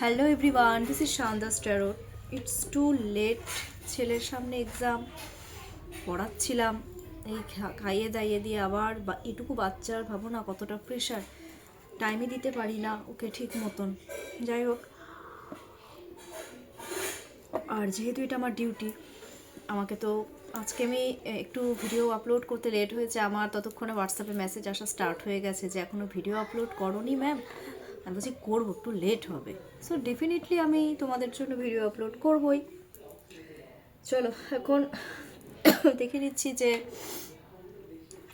Hello everyone, this is Shandas tarot. It's too late. ছেলের সামনে exam পড়াচ্ছিলাম, এই খাইয়ে দাইয়ে দিয়ে আবার এটুকু বাচ্চার ভাবো না কতটা প্রেশার, টাইমে দিতে পারি না ওকে ঠিক মতন। যাই হোক, আর যেহেতু এটা আমার ডিউটি, আমাকে তো আজকে আমি একটু ভিডিও আপলোড করতে লেট হয়েছে। আমার ততক্ষণে হোয়াটসঅ্যাপে মেসেজ আসা স্টার্ট হয়ে গেছে যে এখনও ভিডিও আপলোড করোনি ম্যাম। আমি বলছি করবো, একটু লেট হবে। সো ডেফিনেটলি আমি তোমাদের জন্য ভিডিও আপলোড করবই। চলো এখন দেখে নিচ্ছি যে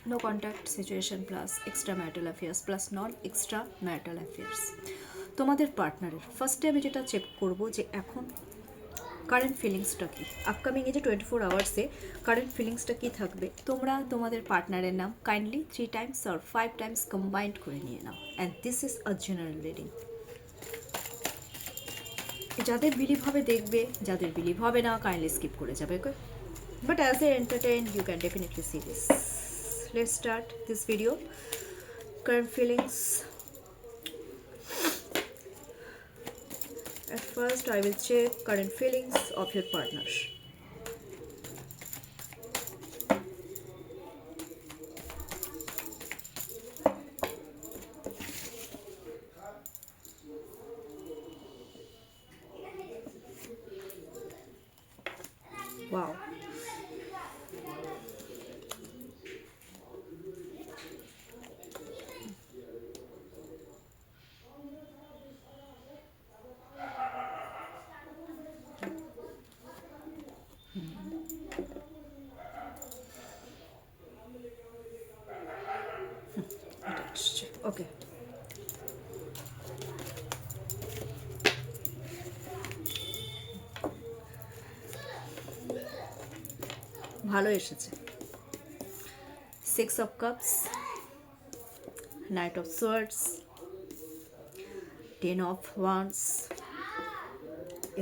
no contact situation plus extra marital affairs plus non extra marital affairs. তোমাদের পার্টনারের ফার্স্টে আমি যেটা চেক করবো যে এখন কারেন্ট ফিলিংসটা কী, আপকামিং এই যে 24 আওয়ার্সে কারেন্ট ফিলিংসটা কী থাকবে। তোমরা তোমাদের পার্টনারের নাম kindly 3 times or 5 times combined করে নিয়ে নাও। And this is a general reading. যাদের বিলিভ হবে দেখবে, যাদের বিলিভ হবে না কাইন্ডলি স্কিপ করে যাবে। But as a entertain you can definitely see this. Let's start this video. Current feelings. At first, I will check current feelings of your partner. Wow. Okay. ভালো এসেছে। 6 of cups, Knight of swords, 10 of wands,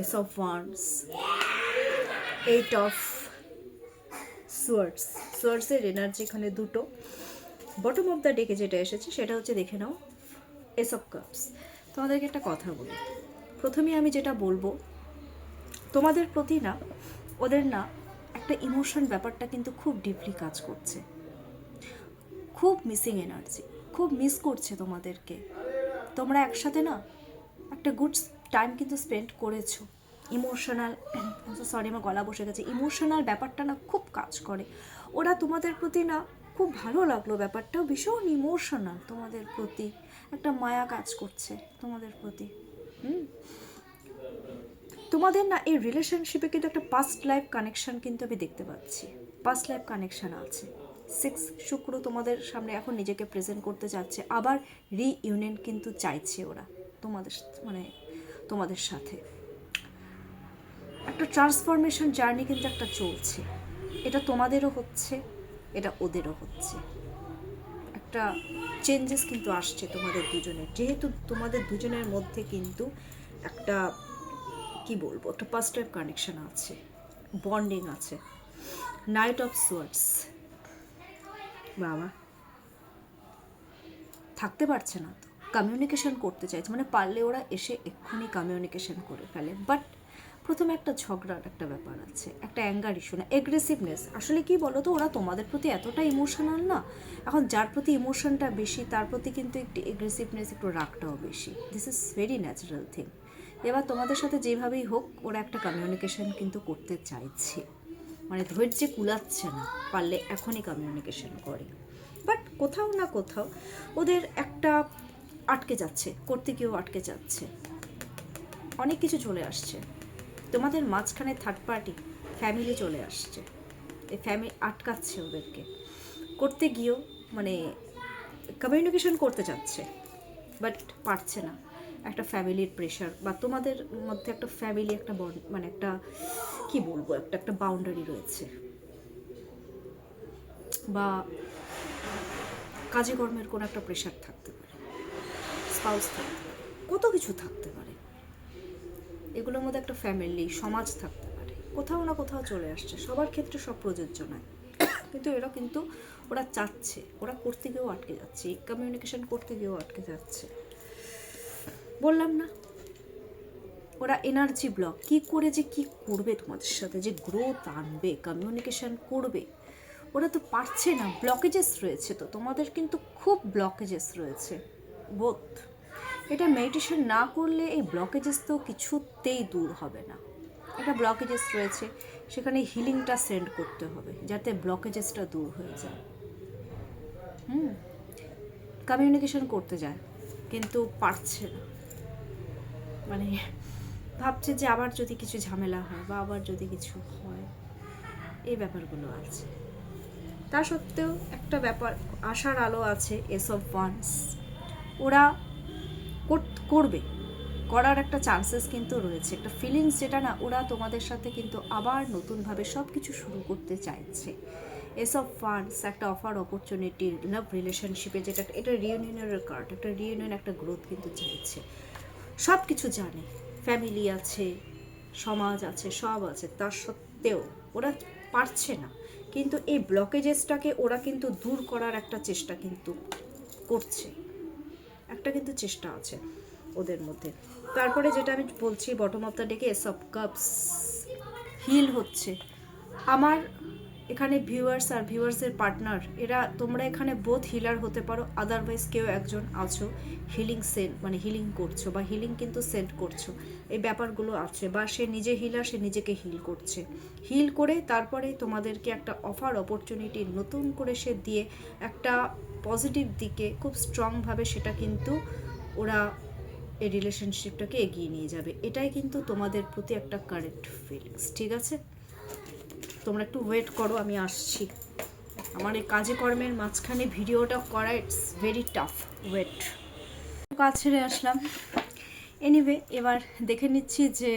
Ace of wands, 8 of swords. সোয়ার্ডসের energy এখানে দুটো। Bottom of the ডেকে যেটা এসেছে সেটা হচ্ছে, দেখে নাও, এস অফ কাপস। তোমাদেরকে একটা কথা বলি, প্রথমেই আমি যেটা বলবো, তোমাদের প্রতি না ওদের না একটা ইমোশন ব্যাপারটা কিন্তু খুব ডিপলি কাজ করছে, খুব মিসিং এনার্জি, খুব মিস করছে তোমাদেরকে। তোমরা একসাথে না একটা গুড টাইম কিন্তু স্পেন্ড করেছো। ইমোশনাল, সরি আমার গলা বসে গেছে, ইমোশনাল ব্যাপারটা না খুব কাজ করে। ওরা তোমাদের প্রতি না খুব ভালো লাগলো, ব্যাপারটাও ভীষণ ইমোশনাল তোমাদের প্রতি, একটা মায়া কাজ করছে তোমাদের প্রতি। তোমাদের না এই রিলেশনশিপে কিন্তু একটা পাস্ট লাইফ কানেকশন কিন্তু আমি দেখতে পাচ্ছি, পাস্ট লাইফ কানেকশন আছে। 6 শুক্র তোমাদের সামনে এখন নিজেকে প্রেজেন্ট করতে চাচ্ছে, আবার রিইউনিয়ন কিন্তু চাইছে ওরা তোমাদের, মানে তোমাদের সাথে একটা ট্রান্সফরমেশন জার্নি কিন্তু একটা চলছে। এটা তোমাদেরও হচ্ছে, এটা ওদেরও হচ্ছে। একটা চেঞ্জেস কিন্তু আসছে তোমাদের দুজনের, যেহেতু তোমাদের দুজনের মধ্যে কিন্তু একটা কি বলবো, একটা পাস্ট লাইফ কানেকশন আছে, বন্ডিং আছে। নাইট অফ সোয়ার্ডস, বাবা থাকতে পারছে না তো, কমিউনিকেশন করতে চাইছে, মানে পারলে ওরা এসে এক্ষুনি কমিউনিকেশন করে ফেলে। বাট প্রথমে একটা ঝগড়ার একটা ব্যাপার আছে, একটা অ্যাঙ্গার ইস্যু না, এগ্রেসিভনেস। আসলে কি বলো তো, ওরা তোমাদের প্রতি এতটা ইমোশনাল না, এখন যার প্রতি ইমোশনটা বেশি তার প্রতি কিন্তু একটু এগ্রেসিভনেস, একটু রাগটাও বেশি। This is very natural thing. এবার তোমাদের সাথে যেভাবেই হোক ওরা একটা কমিউনিকেশন কিন্তু করতে চাইছে, মানে ধৈর্যে কুলাচ্ছে না, পারলে এখনই কমিউনিকেশন করে। বাট কোথাও না কোথাও ওদের একটা আটকে যাচ্ছে, করতে গিয়েও আটকে যাচ্ছে, অনেক কিছু চলে আসছে তোমাদের মাঝখানে, থার্ড পার্টি ফ্যামিলি চলে আসছে, এই ফ্যামিলি আটকাচ্ছে ওদেরকে করতে গিয়েও, মানে কমিউনিকেশন করতে চাচ্ছে বাট পারছে না। একটা ফ্যামিলির প্রেশার, বা তোমাদের মধ্যে একটা ফ্যামিলি, একটা মানে একটা কি বলবো, একটা বাউন্ডারি রয়েছে, বা কাজে কর্মের কোনো একটা প্রেশার থাকতে পারে, স্পাউস থাকতে পারে, কত কিছু থাকতে পারে, এগুলোর মধ্যে একটা ফ্যামিলি, সমাজ থাকতে পারে, কোথাও না কোথাও চলে আসছে। সবার ক্ষেত্রে সব প্রযোজ্য নয়, কিন্তু এরা কিন্তু ওরা চাচ্ছে, ওরা করতে গিয়েও আটকে যাচ্ছে, কমিউনিকেশন করতে গিয়েও আটকে যাচ্ছে। বললাম না ওরা এনার্জি ব্লক কি করে যে কি করবে তোমাদের সাথে, যে গ্রোথ আনবে, কমিউনিকেশন করবে, ওরা তো পারছে না, ব্লকেজেস রয়েছে। তো তোমাদের কিন্তু খুব ব্লকেজেস রয়েছে বোথ। এটা মেডিটেশন না করলে এই ব্লকেজেস তো কিছুতেই দূর হবে না। এটা ব্লকেজেস রয়েছে, সেখানে হিলিংটা সেন্ড করতে হবে যাতে ব্লকেজেসটা দূর হয়ে যায়। কমিউনিকেশন করতে যায় কিন্তু পারছে না, মানে ভাবছে যে আবার যদি কিছু ঝামেলা হয় বা আবার যদি কিছু হয়, এই ব্যাপারগুলো আছে। তা সত্ত্বেও একটা ব্যাপার, আশার আলো আছে। এস অফ ওয়ান্স ওরা করবে, করার একটা চান্সেস কিন্তু রয়েছে, একটা ফিলিংস যেটা না, ওরা তোমাদের সাথে কিন্তু আবার নতুনভাবে সব কিছু শুরু করতে চাইছে। এস অফ ফান্ডস একটা অফার অপরচুনিটি লাভ রিলেশনশিপে, যেটা এটা রিইউনিয়নের কার্ড, একটা রিইউনিয়ন, একটা গ্রোথ কিন্তু চাইছে। সব কিছু জানে, ফ্যামিলি আছে, সমাজ আছে, সব আছে, তা সত্ত্বেও ওরা পারছে না। কিন্তু এই ব্লকেজেসটাকে ওরা কিন্তু দূর করার একটা চেষ্টা কিন্তু করছে, একটা কিন্তু চেষ্টা আছে ওদের মধ্যে। তারপরে যেটা আমি বলছি, বটম অফ দ্য ডেকে এস অফ কাপস হিল হচ্ছে। আমার এখানে ভিউয়ার্স আর ভিউয়ার্সের পার্টনার, এরা তোমরা এখানে বোথ হিলার হতে পারো, আদারওয়াইজ কেউ একজন আছো হিলিং সেন্ড, মানে হিলিং করছো বা হিলিং কিন্তু সেন্ড করছো, এই ব্যাপারগুলো আছে। বা সে নিজে হিলার, সে নিজেকে হিল করছে, হিল করে তারপরে তোমাদেরকে একটা অফার অপরচুনিটি নতুন করে সে দিয়ে একটা পজিটিভ দিকে খুব স্ট্রংভাবে সেটা কিন্তু ওরা এই রিলেশনশিপটাকে এগিয়ে নিয়ে যাবে। এটাই কিন্তু তোমাদের প্রতি একটা কারেক্ট ফিলিংস, ঠিক আছে? তোমরা একটু ওয়েট করো, আমি আসছি। আমার এই কাজে কর্মের মাঝখানে ভিডিওটা করা ইটস ভেরি টাফ, ওয়েট। কাজ ছেড়ে আসলাম। এনিওয়ে, এবার দেখে নিচ্ছি যে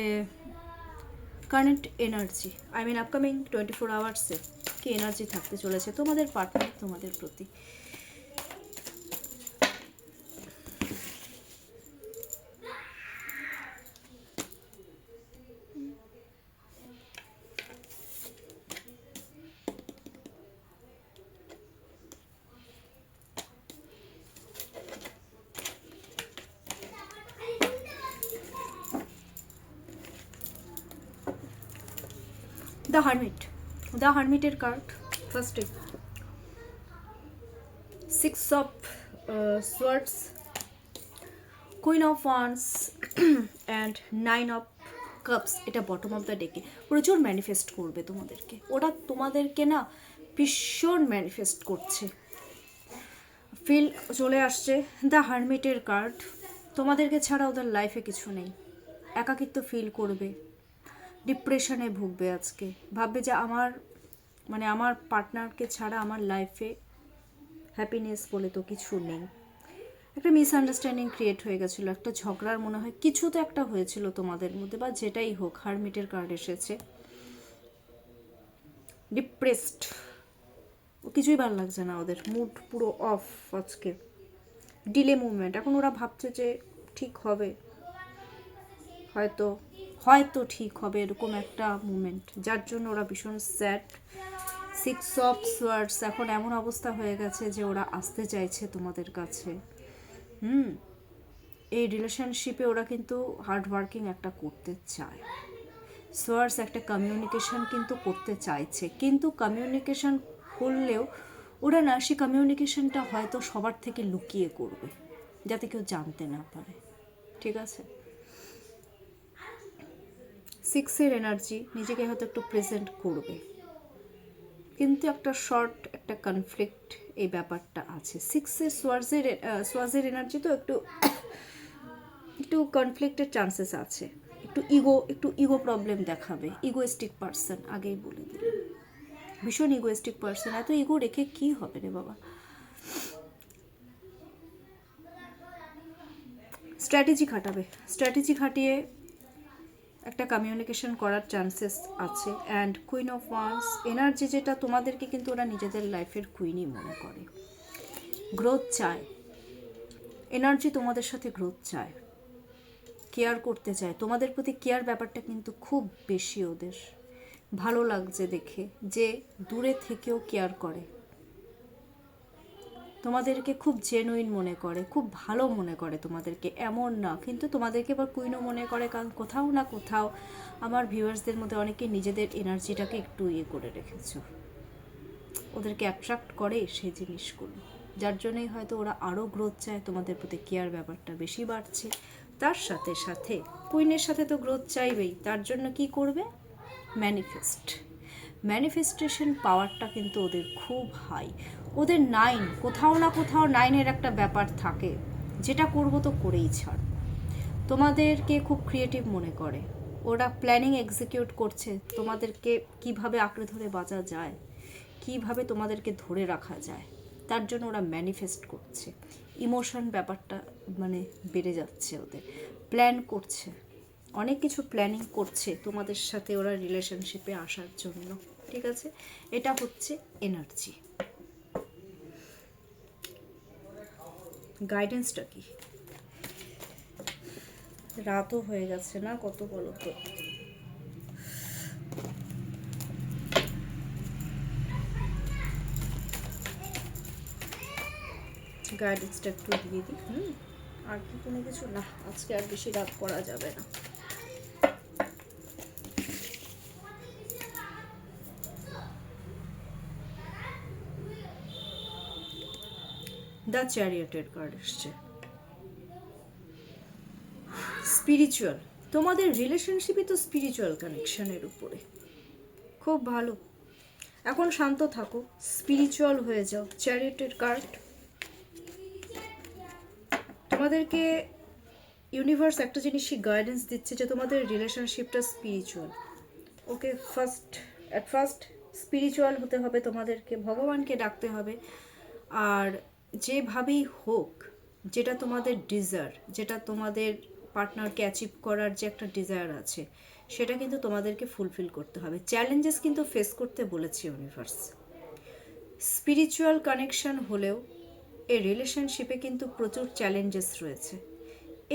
current energy, I mean upcoming 24 আওয়ার্সে কি এনার্জি থাকতে চলেছে তোমাদের পার্টনার তোমাদের প্রতি। দ্য হারমিট, দ্য হারমিটের কার্ড ফার্স্টে, 6 of swords, queen of wands and 9 of cups. এটা বটম অফ দ্য ডেকে প্রচুর ম্যানিফেস্ট করবে তোমাদেরকে, ওরা তোমাদেরকে না ভীষণ ম্যানিফেস্ট করছে, ফিল চলে আসছে। দ্য হারমিটের কার্ড, তোমাদেরকে ছাড়া ওদের লাইফে কিছু নেই, একাকিত্ব ফিল করবে, ডিপ্রেশনে ভুগবে আজকে, ভাববে যে আমার পার্টনারকে ছাড়া আমার লাইফে হ্যাপিনেস বলে তো কিছু নেই। একটা মিসআন্ডারস্ট্যান্ডিং ক্রিয়েট হয়ে গেছিলো, একটা ঝগড়ার মনে হয় কিছু তো একটা হয়েছিল তোমাদের মধ্যে, বা যেটাই হোক, হারমিটের কার্ড এসেছে। ডিপ্রেসড, কিছুই ভালো লাগছে না, ওদের মুড পুরো অফ আজকে। ডিলে মুভমেন্ট, এখন ওরা ভাবছে যে ঠিক হবে, হয়তো হয়তো ঠিক হবে, এরকম একটা মুভমেন্ট, যার জন্য ওরা ভীষণ স্যাড। 6 অফ সোয়ার্ডস, এখন এমন অবস্থা হয়ে গেছে যে ওরা আসতে চাইছে তোমাদের কাছে। এই রিলেশনশিপে ওরা কিন্তু হার্ড ওয়ার্কিং একটা করতে চায়। সোয়ার্ডস একটা কমিউনিকেশন কিন্তু করতে চাইছে, কিন্তু কমিউনিকেশন করলেও ওরা না, সেই কমিউনিকেশনটা হয়তো সবার থেকে লুকিয়ে করবে, যাতে কেউ জানতে না পারে, ঠিক আছে? 6-এর এনার্জি, নিজেকে হয়তো একটু প্রেজেন্ট করবে, কিন্তু একটা শর্ট একটা কনফ্লিক্ট এই ব্যাপারটা আছে। 6-এর সোয়ার্ডসের এনার্জি তো একটু একটু কনফ্লিক্টের চান্সেস আছে, একটু ইগো প্রবলেম দেখাবে। ইগোয়েস্টিক পার্সন, আগেই বলে দিলাম, ভীষণ ইগোয়েস্টিক পার্সন। এত ইগো রেখে কি হবে রে বাবা? স্ট্র্যাটেজি খাটাবে, স্ট্র্যাটেজি খাটিয়ে একটা কমিউনিকেশন করার চান্সেস আছে। And queen of once energy, যেটা তোমাদেরকে কিন্তু ওরা নিজেদের লাইফের কুইনই মনে করে, গ্রোথ চায়, এনার্জি তোমাদের সাথে গ্রোথ চায়, কেয়ার করতে চায়, তোমাদের প্রতি কেয়ার ব্যাপারটা কিন্তু খুব বেশি ওদের। ভালো লাগছে দেখে যে দূরে থেকেও কেয়ার করে, তোমাদেরকে খুব জেনুইন মনে করে, খুব ভালো মনে করে তোমাদেরকে, এমন না, কিন্তু তোমাদেরকে আবার কুইনও মনে করে, কারণ কোথাও না কোথাও আমার ভিউয়ার্সদের মধ্যে অনেকে নিজেদের এনার্জিটাকে একটু করে রেখেছো, ওদেরকে অ্যাট্রাক্ট করে সেই জিনিসগুলো, যার জন্যই হয়তো ওরা আরও গ্রোথ চায়, তোমাদের প্রতি কেয়ার ব্যাপারটা বেশি বাড়ছে। তার সাথে সাথে কুইনের সাথে তো গ্রোথ চাইবেই, তার জন্য কি করবে? ম্যানিফেস্টেশন পাওয়ারটা কিন্তু ওদের খুব হাই। ওদের 9, কোথাও না কোথাও 9-এর একটা ব্যাপার থাকে, যেটা করবো তো করেই ছাড়। তোমাদেরকে খুব ক্রিয়েটিভ মনে করে, ওরা প্ল্যানিং এক্সিকিউট করছে তোমাদেরকে কিভাবে আঁকড়ে ধরে বাঁচা যায়, কিভাবে তোমাদেরকে ধরে রাখা যায়, তার জন্য ওরা ম্যানিফেস্ট করছে। ইমোশন ব্যাপারটা মানে বেড়ে যাচ্ছে ওদের, প্ল্যান করছে, অনেক কিছু প্ল্যানিং করছে তোমাদের সাথে ওরা রিলেশনশিপে আসার জন্য, ঠিক আছে? এটা হচ্ছে এনার্জি। গাইডেন্সটা কি? রাতও হয়ে গেছে না, কত বলো তো। গাইডেন্সটা একটু দিয়ে দিই। আর কি কোনো কিছু না, আজকে আর বেশি রাত করা যাবে না। দ্য চ্যারিয়টের কার্ড এসছে। স্পিরিচুয়াল, তোমাদের রিলেশনশিপই তো স্পিরিচুয়াল কানেকশনের উপরে, খুব ভালো। এখন শান্ত থাকো, স্পিরিচুয়াল হয়ে যাও। চ্যারিয়টের কার্ড, তোমাদেরকে ইউনিভার্স একটা জিনিসই গাইডেন্স দিচ্ছে যে তোমাদের রিলেশনশিপটা স্পিরিচুয়াল। ওকে, ফার্স্ট স্পিরিচুয়াল হতে হবে তোমাদেরকে, ভগবানকে ডাকতে হবে। আর যেভাবেই হোক, যেটা তোমাদের ডিজায়ার, যেটা তোমাদের পার্টনারকে অ্যাচিভ করার যে একটা ডিজায়ার আছে, সেটা কিন্তু তোমাদেরকে ফুলফিল করতে হবে। চ্যালেঞ্জেস কিন্তু ফেস করতে বলেছে ইউনিভার্স। স্পিরিচুয়াল কানেকশন হলেও এই রিলেশনশিপে কিন্তু প্রচুর চ্যালেঞ্জেস রয়েছে।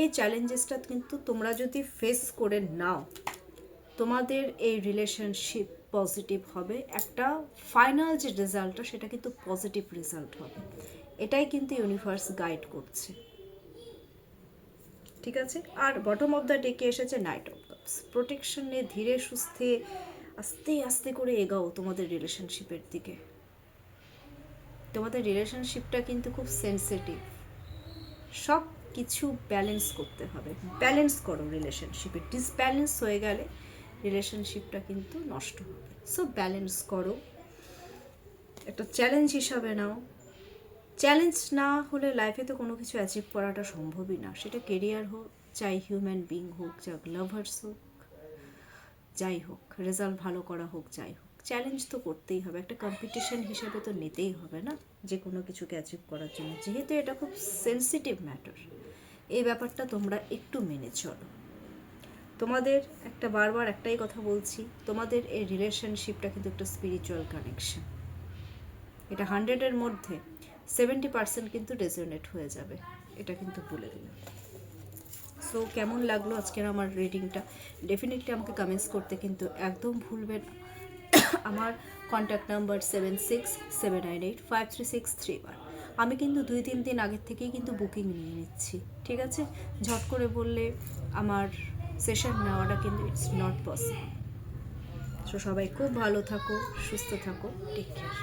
এই চ্যালেঞ্জেসটা কিন্তু তোমরা যদি ফেস করে নাও, তোমাদের এই রিলেশনশিপ পজিটিভ হবে। একটা ফাইনাল যে রেজাল্টটা, সেটা কিন্তু পজিটিভ রেজাল্ট হবে। এটাই কিন্তু ইউনিভার্স গাইড করছে, ঠিক আছে? আর বটম অফ দ্য ডেকে এসেছে নাইট অফ কাপস। প্রোটেকশন নিয়ে ধীরে সুস্থে আস্তে আস্তে করে এগাও তোমাদের রিলেশনশিপের দিকে। তোমাদের রিলেশনশিপটা কিন্তু খুব সেন্সিটিভ, সব কিছু ব্যালেন্স করতে হবে। ব্যালেন্স করো রিলেশনশিপে, ডিসব্যালেন্স হয়ে গেলে রিলেশনশিপটা কিন্তু নষ্ট হবে। সো ব্যালেন্স করো, একটা চ্যালেঞ্জ হিসাবে নাও। চ্যালেঞ্জ না হলে লাইফে তো কোনো কিছু অ্যাচিভ করাটা সম্ভবই না, সেটা কেরিয়ার হোক, চাই হিউম্যান বিং হোক, যা লাভার্স হোক, যাই হোক, রেজাল্ট ভালো করা হোক, যাই হোক, চ্যালেঞ্জ তো করতেই হবে। একটা কম্পিটিশন হিসেবে তো নিতেই হবে না যে কোনো কিছুকে অ্যাচিভ করার জন্য, যেহেতু এটা খুব সেন্সিটিভ ম্যাটার। এই ব্যাপারটা তোমরা একটু মেনে চলো। তোমাদের একটা বারবার একটাই কথা বলছি, তোমাদের এই রিলেশনশিপটা কিন্তু একটা স্পিরিচুয়াল কানেকশন। এটা 100-এর মধ্যে 70% কিন্তু রেজোনেট হয়ে যাবে, এটা কিন্তু বলে দিলাম। সো কেমন লাগলো আজকের আমার রিডিংটা, ডেফিনেটলি আমাকে কমেন্টস করতে কিন্তু একদম ভুলবেন। আমার কন্ট্যাক্ট নাম্বার 7679853631। আমি কিন্তু 2-3 দিন আগের থেকেই কিন্তু বুকিং নিয়ে নিচ্ছি, ঠিক আছে? ঝট করে বললে আমার সেশন নেওয়াটা কিন্তু ইটস নট পসিবল। সো সবাই খুব ভালো থাকো, সুস্থ থাকো, টেক কেয়ার।